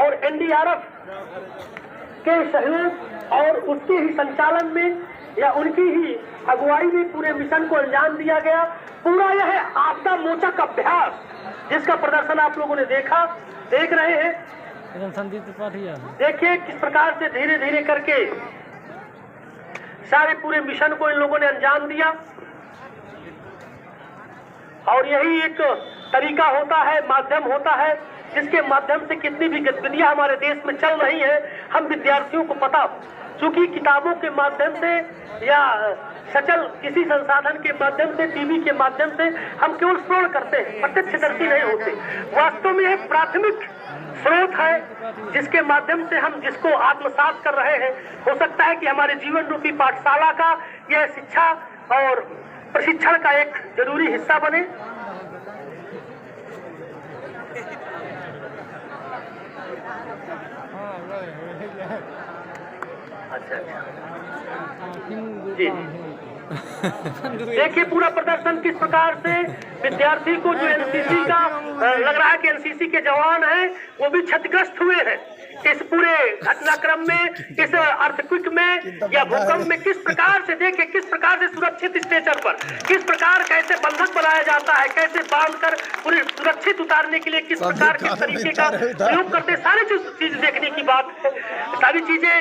और एनडीआरएफ के सहयोग और उसके ही संचालन में या उनकी ही अगुवाई में पूरे मिशन को अंजाम दिया गया। पूरा यह आपदा मोचक अभ्यास जिसका प्रदर्शन आप लोगों ने देख रहे हैं। देखिए किस प्रकार से धीरे धीरे करके सारे पूरे मिशन को इन लोगों ने अंजाम दिया। और यही एक तरीका होता है, माध्यम होता है, जिसके माध्यम से कितनी भी गतिविधियां हमारे देश में चल रही हैं हम विद्यार्थियों को पता, चूंकि किताबों के माध्यम से या सचल किसी संसाधन के माध्यम से, टीवी के माध्यम से हम केवल श्रवण करते हैं, प्रत्यक्षदर्शी नहीं होते। वास्तव में एक प्राथमिक स्रोत है जिसके माध्यम से हम जिसको आत्मसात कर रहे हैं। हो सकता है कि हमारे जीवन रूपी पाठशाला का यह शिक्षा और प्रशिक्षण का एक जरूरी हिस्सा बने। अच्छा जी देखिए पूरा प्रदर्शन किस प्रकार से विद्यार्थी को जो एनसीसी का लग रहा है कि एनसीसी के जवान हैं वो भी क्षतिग्रस्त हुए हैं इस पूरे घटनाक्रम में, इस अर्थक्वेक में या भूकंप में। किस प्रकार से देखिए, किस प्रकार से सुरक्षित स्ट्रेचर पर, किस प्रकार कैसे बंधक बनाया जाता है, कैसे बांधकर पूरे सुरक्षित उतारने के लिए किस प्रकार किस तरीके का प्रयोग करते, सारी चीज देखने की बात है। सारी चीजें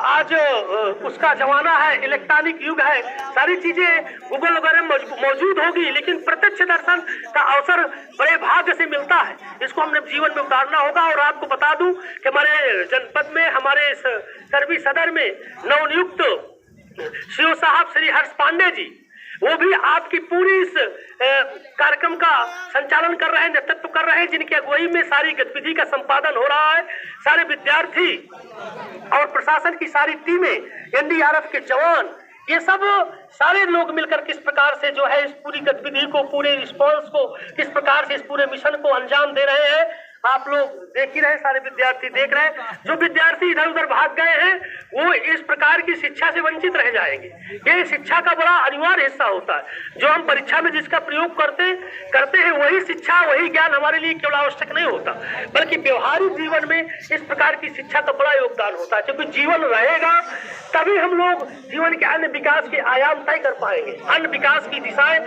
आज उसका जमाना है, इलेक्ट्रॉनिक युग है, सारी चीजें गूगल वगैरह मौजूद होगी, लेकिन प्रत्यक्ष दर्शन का अवसर बड़े भाग्य से मिलता है। इसको हमने जीवन में उतारना होगा। और आपको बता दूं कि हमारे जनपद में, हमारे सर्वी सदर में नवनियुक्त सीओ साहब श्री हर्ष पांडे जी, वो भी आपकी पूरी इस कार्यक्रम का संचालन कर रहे हैं, नेतृत्व कर रहे हैं, जिनकी अगुवाई में सारी गतिविधि का संपादन हो रहा है। सारे विद्यार्थी और प्रशासन की सारी टीमें, एनडीआरएफ के जवान, ये सब सारे लोग मिलकर किस प्रकार से जो है इस पूरी गतिविधि को, पूरे रिस्पॉन्स को, किस प्रकार से इस पूरे मिशन को अंजाम दे रहे हैं। आप लोग देख ही रहे, सारे विद्यार्थी देख रहे हैं। जो विद्यार्थी इधर उधर भाग गए हैं वो इस प्रकार की शिक्षा से वंचित रह जाएंगे। ये शिक्षा का बड़ा अनिवार्य हिस्सा होता है। जो हम परीक्षा में जिसका प्रयोग करते हैं वही शिक्षा, वही ज्ञान हमारे लिए केवल आवश्यक नहीं होता, बल्कि व्यवहारिक जीवन में इस प्रकार की शिक्षा का बड़ा योगदान होता है। क्योंकि जीवन रहेगा तभी हम लोग जीवन के अन्य विकास के आयाम तय कर पाएंगे, अन्य विकास की दिशाएं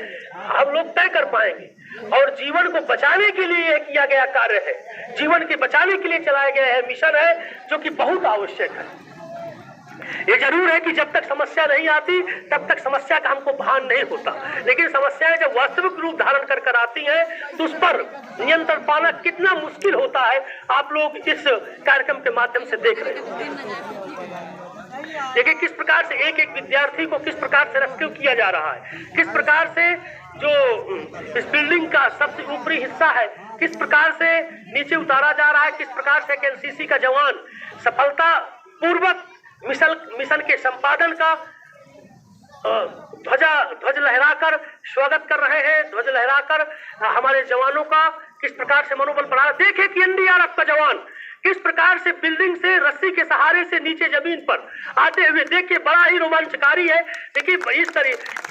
हम लोग तय कर पाएंगे। और जीवन को बचाने के लिए यह किया गया कार्य है, जीवन के बचाने के लिए चलाया गया है मिशन है, जो कि बहुत आवश्यक है। ये जरूर है कि जब तक समस्या नहीं आती तब तक समस्या का हमको भान नहीं होता, लेकिन समस्याएं जब वास्तविक रूप धारण कर आती हैं तो उस पर नियंत्रण पाना कितना मुश्किल होता है, आप लोग इस कार्यक्रम के माध्यम से देख रहे हैं। देखिए किस प्रकार से एक एक विद्यार्थी को किस प्रकार से रेस्क्यू किया जा रहा है, किस प्रकार से जो इस बिल्डिंग का सबसे ऊपरी हिस्सा है किस प्रकार से नीचे उतारा जा रहा है, किस प्रकार से एनसीसी का जवान सफलता पूर्वक मिशन के संपादन का ध्वज लहराकर स्वागत कर रहे हैं, ध्वज लहराकर हमारे जवानों का किस प्रकार से मनोबल बढ़ा। देखे कि एनडीआरएफ का जवान किस प्रकार से बिल्डिंग से रस्सी के सहारे से नीचे जमीन पर आते हुए, देखिए बड़ा ही रोमांचकारी है। देखिए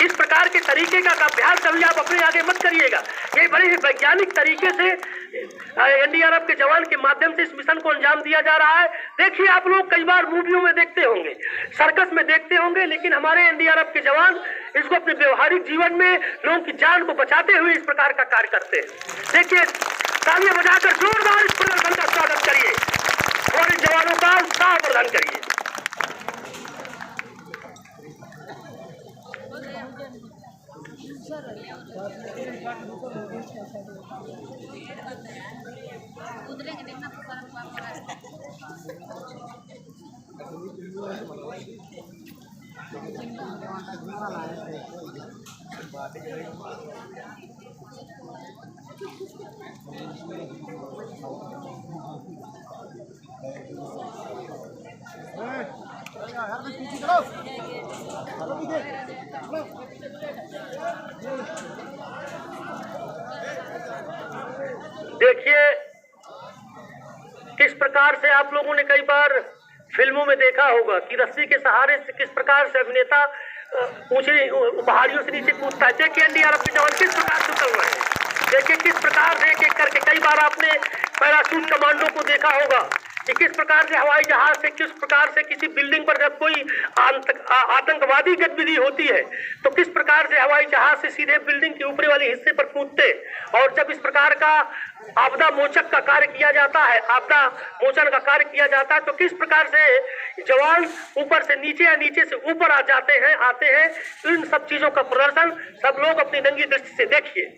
इस प्रकार के तरीके का अभ्यास कभी आप अपने आगे मत करिएगा। ये बड़े ही वैज्ञानिक तरीके से एनडीआरएफ के जवान के माध्यम से इस मिशन को अंजाम दिया जा रहा है। देखिए आप लोग कई बार मूवियों में देखते होंगे, सर्कस में देखते होंगे, लेकिन हमारे एनडीआरएफ के जवान इसको अपने व्यवहारिक जीवन में लोगों की जान को बचाते हुए इस प्रकार का कार्य करते हैं। देखिए तालियां बजाकर जोरदार इस प्रदर्शन का स्वागत करिए और इन जवानों का उत्साह प्रदान करिए। देखिए किस प्रकार से आप लोगों ने कई बार फिल्मों में देखा होगा कि रस्सी के सहारे से किस प्रकार से अभिनेता ऊंची पहाड़ियों से नीचे कूदता है। देखिए एनडीआरएफ के जवान किस प्रकार से चल रहे हैं। देखिए किस प्रकार से एक एक करके, कई बार आपने पैराशूट कमांडो को देखा होगा कि किस प्रकार से हवाई जहाज से, किस प्रकार से किसी बिल्डिंग पर जब कोई आतंकवादी गतिविधि होती है तो किस प्रकार से हवाई जहाज से सीधे बिल्डिंग के ऊपरी वाले हिस्से पर कूदते, और जब इस प्रकार का आपदा मोचक का कार्य किया जाता है, आपदा मोचन का कार्य किया जाता है, तो किस प्रकार से जवान ऊपर से नीचे या नीचे से ऊपर आ जाते हैं, आते हैं। तो इन सब चीजों का प्रदर्शन सब लोग अपनी नंगी दृष्टि से देखिए।